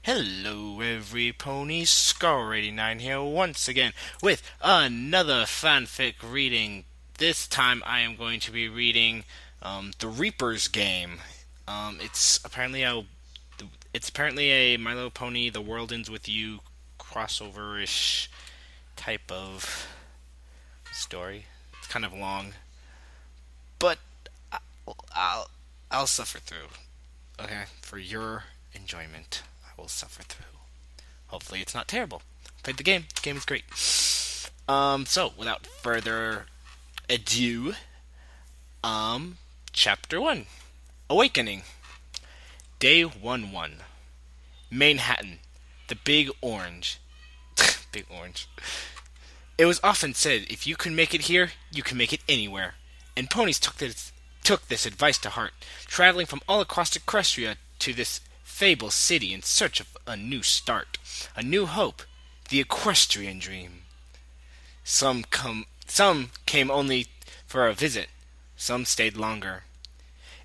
Hello, every pony. Scar89 here once again with another fanfic reading. This time I am going to be reading The Reaper's Game. It's apparently a My Little Pony The World Ends With You crossover-ish type of story. It's kind of long, but I'll I'll suffer through. Okay, for your enjoyment, I will suffer through. Hopefully, it's not terrible. Played the game. The game is great. So without further ado, chapter 1, Awakening, day 1-1, Manhattan, the Big Orange. Big Orange. It was often said, if you can make it here, you can make it anywhere. And ponies took this advice to heart, traveling from all across Equestria to this fable city in search of a new start, a new hope, the equestrian dream. Some came only for a visit, some stayed longer.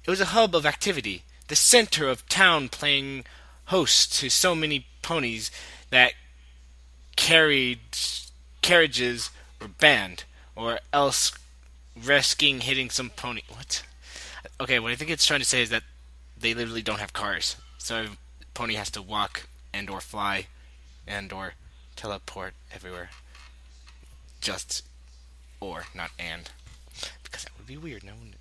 It was a hub of activity, the center of town, playing host to so many ponies that carried carriages were banned, or else risking hitting some pony. What? Okay, what I think it's trying to say is that they literally don't have cars, so pony has to walk and or fly and or teleport everywhere. Just or not and, because that would be weird. No, wouldn't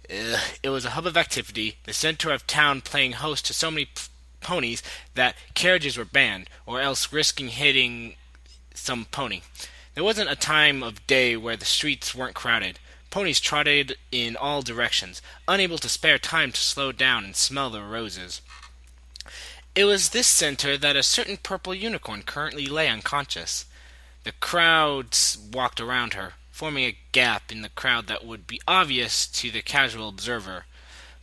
it? It was a hub of activity, the center of town, playing host to so many ponies that carriages were banned, or else risking hitting some pony. There wasn't a time of day where the streets weren't crowded. Ponies trotted in all directions, unable to spare time to slow down and smell the roses. It was this center that a certain purple unicorn currently lay unconscious. The crowds walked around her, forming a gap in the crowd that would be obvious to the casual observer.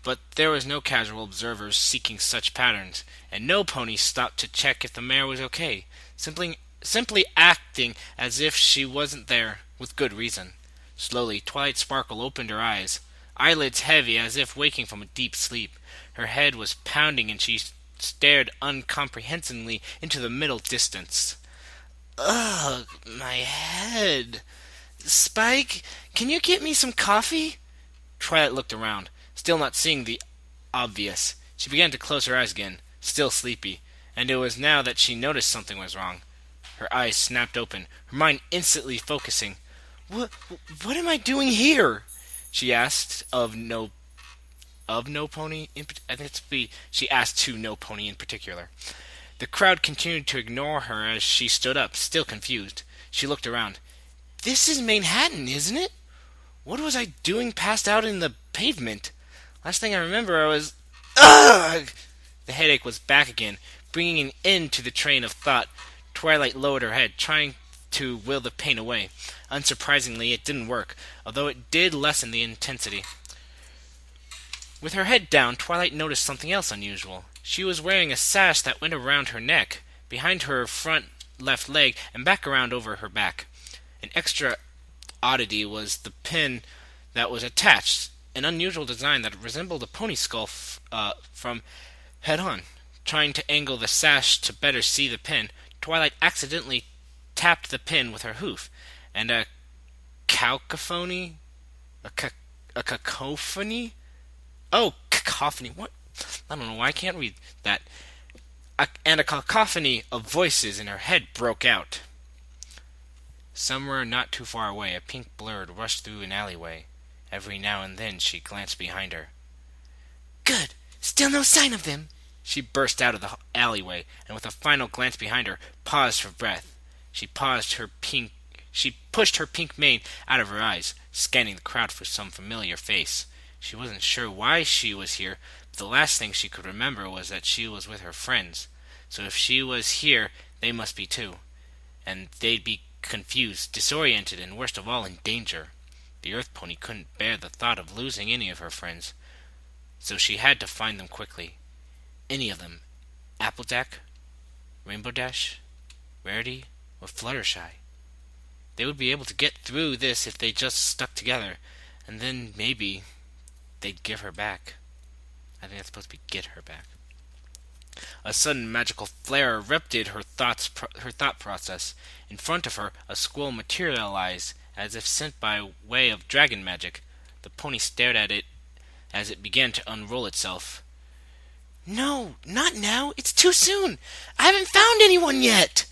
But there was no casual observers seeking such patterns, and no pony stopped to check if the mare was okay, simply acting as if she wasn't there, with good reason. Slowly, Twilight Sparkle opened her eyes, eyelids heavy as if waking from a deep sleep. Her head was pounding and she stared uncomprehensively into the middle distance. Ugh, my head. Spike, can you get me some coffee? Twilight looked around, still not seeing the obvious. She began to close her eyes again, still sleepy, and it was now that she noticed something was wrong. Her eyes snapped open, her mind instantly focusing. What am I doing here? She asked of no pony. I think she asked to no pony in particular. The crowd continued to ignore her as she stood up, still confused. She looked around. This is Manhattan, isn't it? What was I doing passed out in the pavement? Last thing I remember, I was... Ugh! The headache was back again, bringing an end to the train of thought. Twilight lowered her head, trying to will the pain away. Unsurprisingly, it didn't work, although it did lessen the intensity. With her head down, Twilight noticed something else unusual. She was wearing a sash that went around her neck, behind her front left leg, and back around over her back. An extra oddity was the pin that was attached, an unusual design that resembled a pony skull from head on. Trying to angle the sash to better see the pin, Twilight accidentally tapped the pin with her hoof, and a cacophony? A cacophony? Oh, cacophony. What? I don't know why I can't read that. And a cacophony of voices in her head broke out. Somewhere not too far away, a pink blur rushed through an alleyway. Every now and then she glanced behind her. Good! Still no sign of them! She burst out of the alleyway, and with a final glance behind her, paused for breath. She pushed her pink mane out of her eyes, scanning the crowd for some familiar face. She wasn't sure why she was here, but the last thing she could remember was that she was with her friends. So if she was here, they must be too. And they'd be confused, disoriented, and worst of all, in danger. The Earth Pony couldn't bear the thought of losing any of her friends, so she had to find them quickly. Any of them. Applejack, Rainbow Dash, Rarity, or Fluttershy. They would be able to get through this if they just stuck together, and then maybe they'd give her back. I think that's supposed to be get her back. A sudden magical flare erupted her thought process. In front of her, a squirrel materialized, as if sent by way of dragon magic. The pony stared at it as it began to unroll itself. No, not now. It's too soon. I haven't found anyone yet.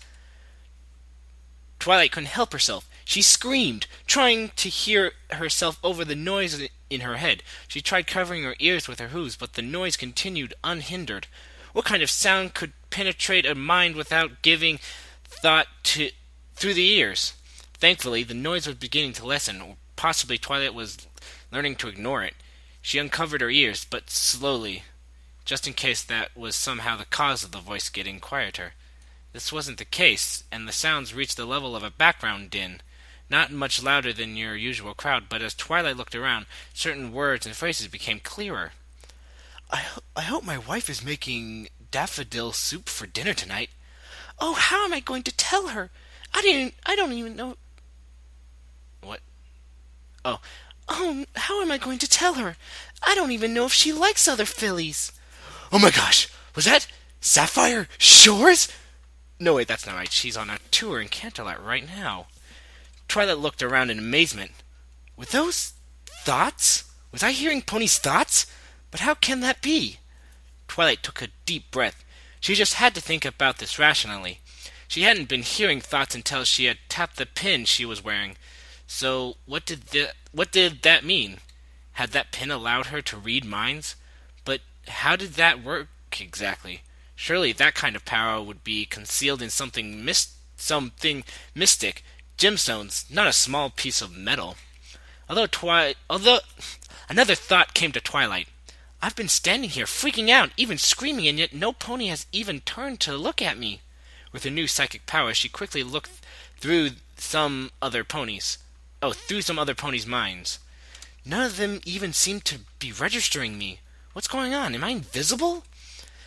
Twilight couldn't help herself. She screamed, trying to hear herself over the noise in her head. She tried covering her ears with her hooves, but the noise continued unhindered. What kind of sound could penetrate a mind without giving thought to through the ears? Thankfully, the noise was beginning to lessen, or possibly Twilight was learning to ignore it. She uncovered her ears, but slowly, just in case that was somehow the cause of the voice getting quieter. This wasn't the case, and the sounds reached the level of a background din. Not much louder than your usual crowd, but as Twilight looked around, certain words and phrases became clearer. I hope my wife is making daffodil soup for dinner tonight. Oh, how am I going to tell her? I don't even know. What? Oh, how am I going to tell her? I don't even know if she likes other fillies. Oh my gosh, was that Sapphire Shores? No, wait, that's not right. She's on a tour in Canterlot right now. Twilight looked around in amazement. Were those thoughts? Was I hearing Pony's thoughts? But how can that be? Twilight took a deep breath. She just had to think about this rationally. She hadn't been hearing thoughts until she had tapped the pin she was wearing. So what did that mean? Had that pin allowed her to read minds? But how did that work exactly? Surely that kind of power would be concealed in something mystic, gemstones, not a small piece of metal. Although another thought came to Twilight. I've been standing here freaking out, even screaming, and yet no pony has even turned to look at me. With her new psychic power, she quickly looked through some other ponies' minds. None of them even seemed to be registering me. What's going on? Am I invisible?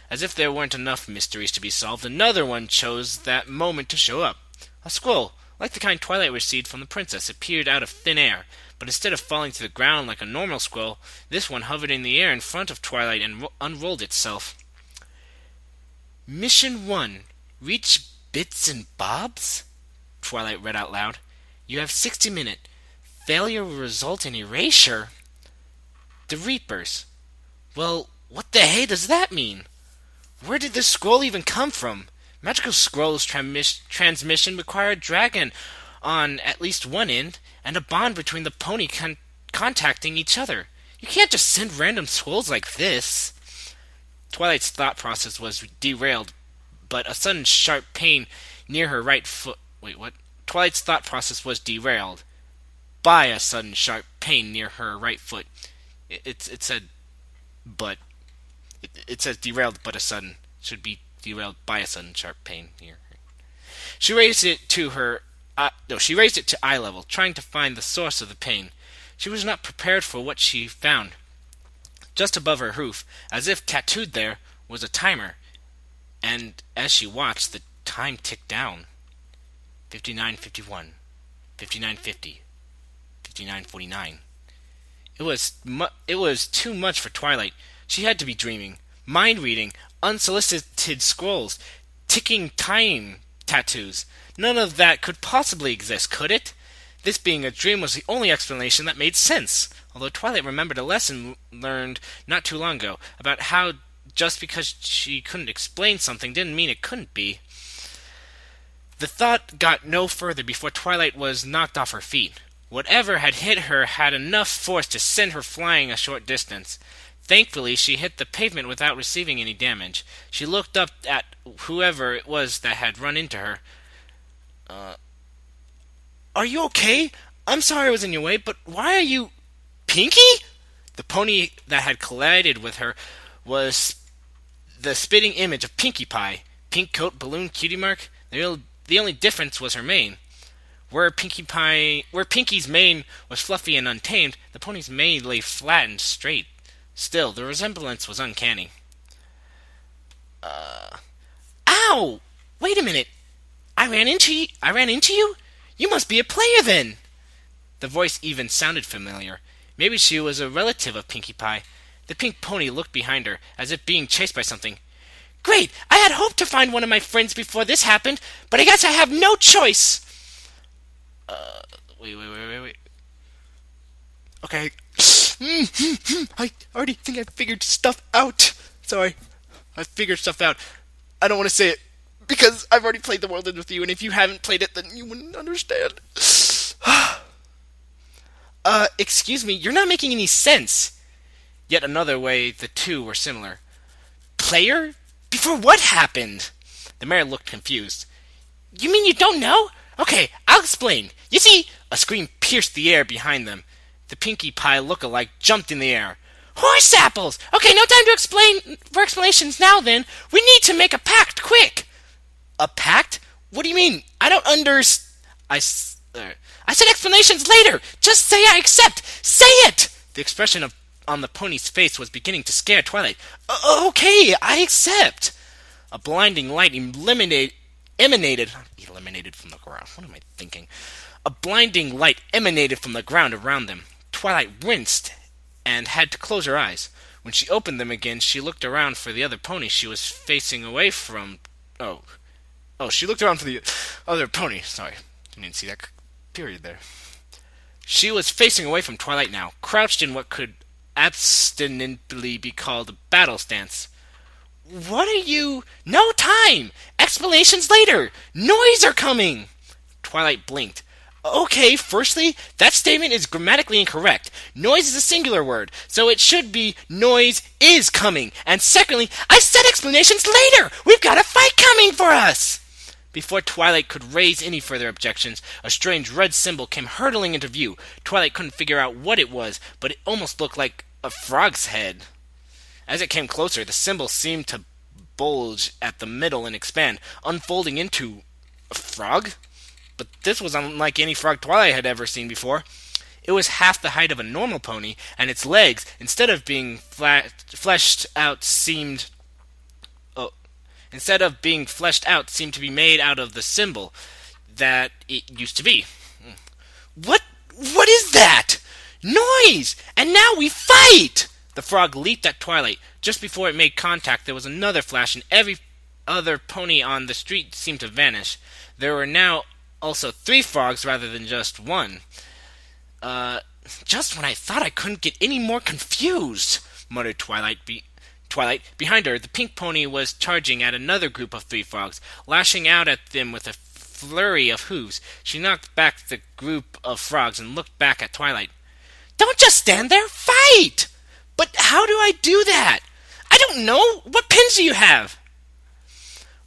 As if there weren't enough mysteries to be solved, another one chose that moment to show up. A squirrel, like the kind Twilight received from the princess, appeared out of thin air, but instead of falling to the ground like a normal squirrel, this one hovered in the air in front of Twilight and unrolled itself. Mission 1. Reach Bits and Bobs? Twilight read out loud. You have 60 minutes. Failure will result in erasure. The Reapers. Well, what the hey does that mean? Where did this scroll even come from? Magical Scroll's transmission required a dragon on at least one end, and a bond between the pony contacting each other. You can't just send random scrolls like this. Twilight's thought process was derailed, but a sudden sharp pain near her right foot... Wait, what? Twilight's thought process was derailed by a sudden sharp pain near her right foot. It said, but... It says derailed but a sudden. Should be derailed by a sudden sharp pain near her. She raised it to eye level, trying to find the source of the pain. She was not prepared for what she found. Just above her hoof, as if tattooed there, was a timer, and as she watched, the time ticked down. 59:51, 59:50, 59:49. It was too much for Twilight. She had to be dreaming. Mind-reading, unsolicited scrolls, ticking time tattoos. None of that could possibly exist, could it? This being a dream was the only explanation that made sense, although Twilight remembered a lesson learned not too long ago about how just because she couldn't explain something didn't mean it couldn't be. The thought got no further before Twilight was knocked off her feet. Whatever had hit her had enough force to send her flying a short distance. Thankfully, she hit the pavement without receiving any damage. She looked up at whoever it was that had run into her. Are you okay? I'm sorry I was in your way, but why are you... Pinky? The pony that had collided with her was the spitting image of Pinkie Pie. Pink coat, balloon, cutie mark. The only difference was her mane. Where Pinkie's mane was fluffy and untamed, the pony's mane lay flat and straight. Still, the resemblance was uncanny. Ow! Wait a minute. I ran into you? You must be a player then. The voice even sounded familiar. Maybe she was a relative of Pinkie Pie. The pink pony looked behind her, as if being chased by something. Great! I had hoped to find one of my friends before this happened, but I guess I have no choice. Wait. Okay. I already think I figured stuff out. Sorry. I figured stuff out. I don't want to say it because I've already played the world with you, and if you haven't played it, then you wouldn't understand. Excuse me, you're not making any sense. Yet another way the two were similar. Player? Before what happened? The mayor looked confused. You mean you don't know? Okay, I'll explain. You see, a scream pierced the air behind them. The Pinkie Pie look-alike jumped in the air. Horse apples! Okay, no time to explain for explanations now then. We need to make a pact, quick! A pact? What do you mean? I don't I said explanations later! Just say I accept! Say it! The expression on the pony's face was beginning to scare Twilight. Okay, I accept! A blinding light emanated from the ground. What am I thinking? A blinding light emanated from the ground around them. Twilight winced and had to close her eyes. When she opened them again, she looked around for the other pony she was facing away from. She looked around for the other pony. Sorry, didn't see that period there. She was facing away from Twilight now, crouched in what could abstinently be called a battle stance. What are you? No time! Explanations later! Noise are coming! Twilight blinked. Okay, firstly, that statement is grammatically incorrect. Noise is a singular word, so it should be noise is coming. And secondly, I said explanations later! We've got a fight coming for us! Before Twilight could raise any further objections, a strange red symbol came hurtling into view. Twilight couldn't figure out what it was, but it almost looked like a frog's head. As it came closer, the symbol seemed to bulge at the middle and expand, unfolding into a frog? But this was unlike any frog Twilight had ever seen before. It was half the height of a normal pony, and its legs, instead of being fleshed out, seemed to be made out of the symbol that it used to be. What is that? Noise! And now we fight! The frog leaped at Twilight. Just before it made contact, there was another flash, and every other pony on the street seemed to vanish. There were now also 3 frogs rather than just one. Just when I thought I couldn't get any more confused, muttered Twilight. Behind her, the pink pony was charging at another group of 3 frogs, lashing out at them with a flurry of hooves. She knocked back the group of frogs and looked back at Twilight. Don't just stand there, fight! But how do I do that? I don't know. What pins do you have?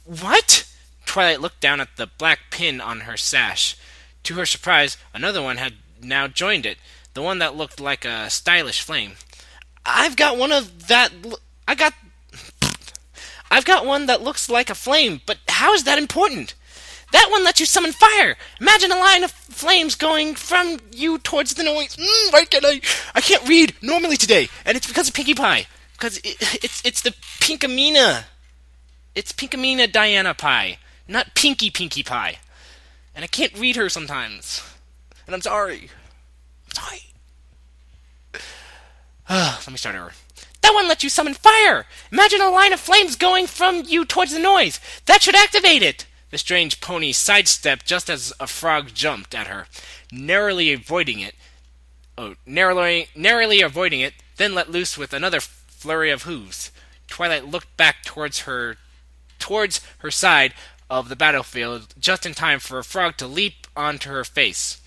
What? Twilight looked down at the black pin on her sash. To her surprise, another one had now joined it, the one that looked like a stylish flame. I've got one that looks like a flame, but how is that important? That one lets you summon fire. Imagine a line of flames going from you towards the noise. Why can't I can't read normally today, and it's because of Pinkie Pie. Because it's the Pinkamena. It's Pinkamena Diana Pie, not Pinkie Pie. And I can't read her sometimes. And I'm sorry. Let me start over. That one lets you summon fire! Imagine a line of flames going from you towards the noise! That should activate it! The strange pony sidestepped just as a frog jumped at her, narrowly avoiding it, then let loose with another flurry of hooves. Twilight looked back towards her side of the battlefield just in time for a frog to leap onto her face.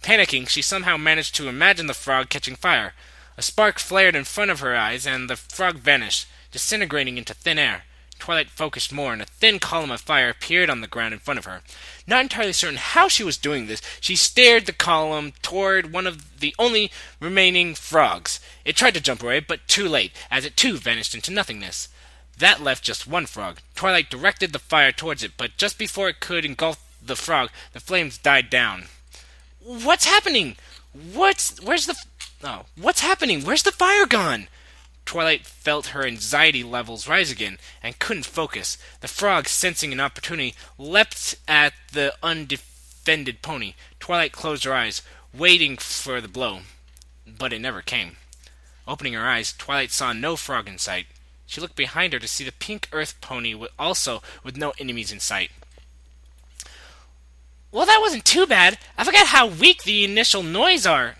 Panicking, she somehow managed to imagine the frog catching fire. A spark flared in front of her eyes, and the frog vanished, disintegrating into thin air. Twilight focused more, and a thin column of fire appeared on the ground in front of her. Not entirely certain how she was doing this, she steered the column toward one of the only remaining frogs. It tried to jump away, but too late, as it too vanished into nothingness. That left just one frog. Twilight directed the fire towards it, but just before it could engulf the frog, the flames died down. What's happening? What's happening? Where's the fire gone? Twilight felt her anxiety levels rise again, and couldn't focus. The frog, sensing an opportunity, leapt at the undefended pony. Twilight closed her eyes, waiting for the blow. But it never came. Opening her eyes, Twilight saw no frog in sight. She looked behind her to see the pink earth pony also with no enemies in sight. Well, that wasn't too bad. I forgot how weak the initial noise are.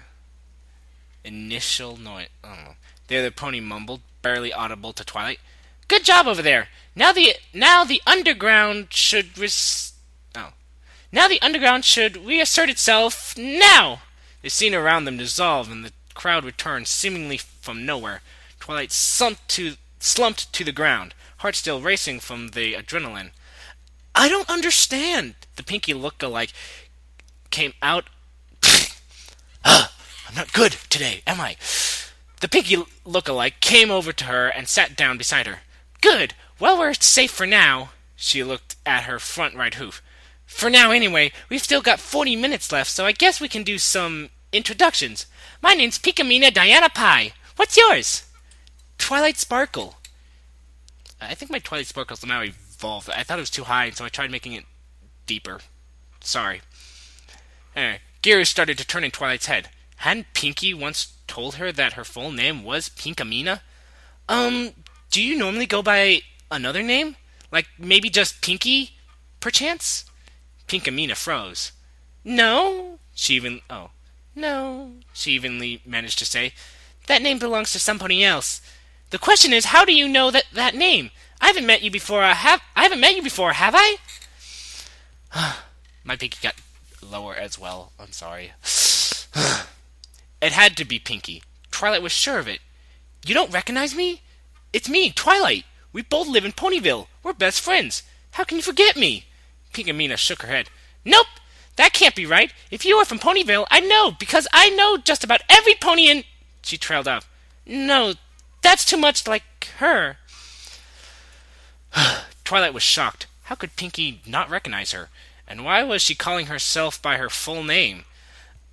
Initial noise. I don't know. The other pony mumbled, barely audible to Twilight. Good job over there. Now the underground should Now the underground should reassert itself now. The scene around them dissolved and the crowd returned seemingly from nowhere. Twilight slumped to the ground, heart still racing from the adrenaline. I don't understand. The Pinky look-alike came out. I'm not good today, am I? The Pinky look-alike came over to her and sat down beside her. Good. Well, we're safe for now. She looked at her front right hoof. For now, anyway. We've still got 40 minutes left, so I guess we can do some introductions. My name's Pikamina Diana Pie. What's yours? Twilight Sparkle. I think my Twilight Sparkle's now evolved. I thought it was too high, so I tried making it deeper. Sorry. Anyway, gears started to turn in Twilight's head. Hadn't Pinky once told her that her full name was Pinkamina? Do you normally go by another name? Like maybe just Pinky, perchance? Pinkamina froze. No, she evenly managed to say. That name belongs to somebody else. The question is, how do you know that name? I haven't met you before, have I? My Pinky got lower as well. I'm sorry. It had to be Pinky. Twilight was sure of it. You don't recognize me? It's me, Twilight. We both live in Ponyville. We're best friends. How can you forget me? Pinkamina shook her head. Nope, that can't be right. If you are from Ponyville, I know, because I know just about every pony in... She trailed off. No, that's too much like her. Twilight was shocked. How could Pinky not recognize her? And why was she calling herself by her full name?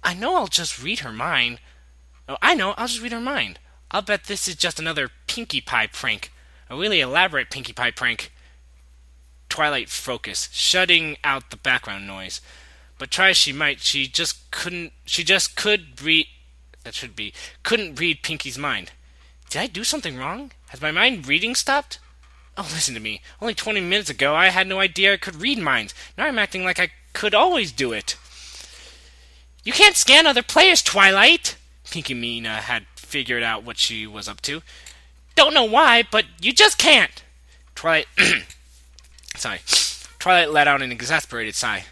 I know I'll just read her mind. I'll bet this is just another Pinkie Pie prank. A really elaborate Pinkie Pie prank. Twilight focused, shutting out the background noise. But try as she might, couldn't read Pinky's mind. Did I do something wrong? Has my mind reading stopped? Oh, listen to me. Only 20 minutes ago I had no idea I could read minds. Now I'm acting like I could always do it. You can't scan other players, Twilight! Pinkamina had figured out what she was up to. Don't know why, but you just can't. Twilight let out an exasperated sigh.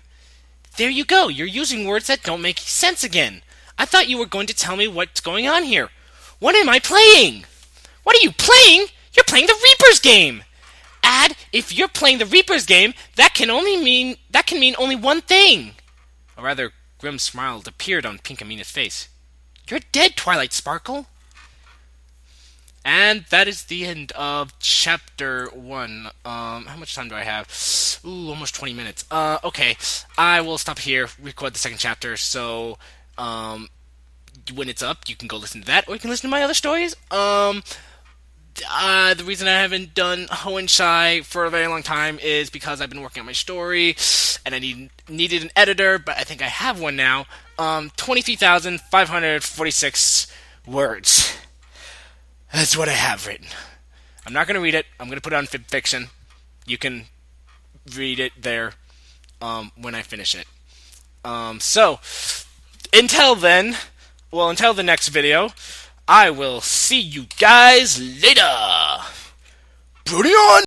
There you go. You're using words that don't make sense again. I thought you were going to tell me what's going on here. What am I playing? What are you playing? You're playing the Reaper's game. If you're playing the Reaper's game, that can mean only one thing. A rather grim smile appeared on Pinkamina's face. You're dead, Twilight Sparkle. And that is the end of Chapter 1. How much time do I have? Ooh, almost 20 minutes. Okay. I will stop here, record the second chapter, so, when it's up, you can go listen to that, or you can listen to my other stories. The reason I haven't done Ho and Shy for a very long time is because I've been working on my story, and I needed an editor, but I think I have one now. 23,546 words. That's what I have written. I'm not going to read it. I'm going to put it on FibFiction. You can read it there when I finish it. So, until then, until the next video, I will see you guys later. Brody on!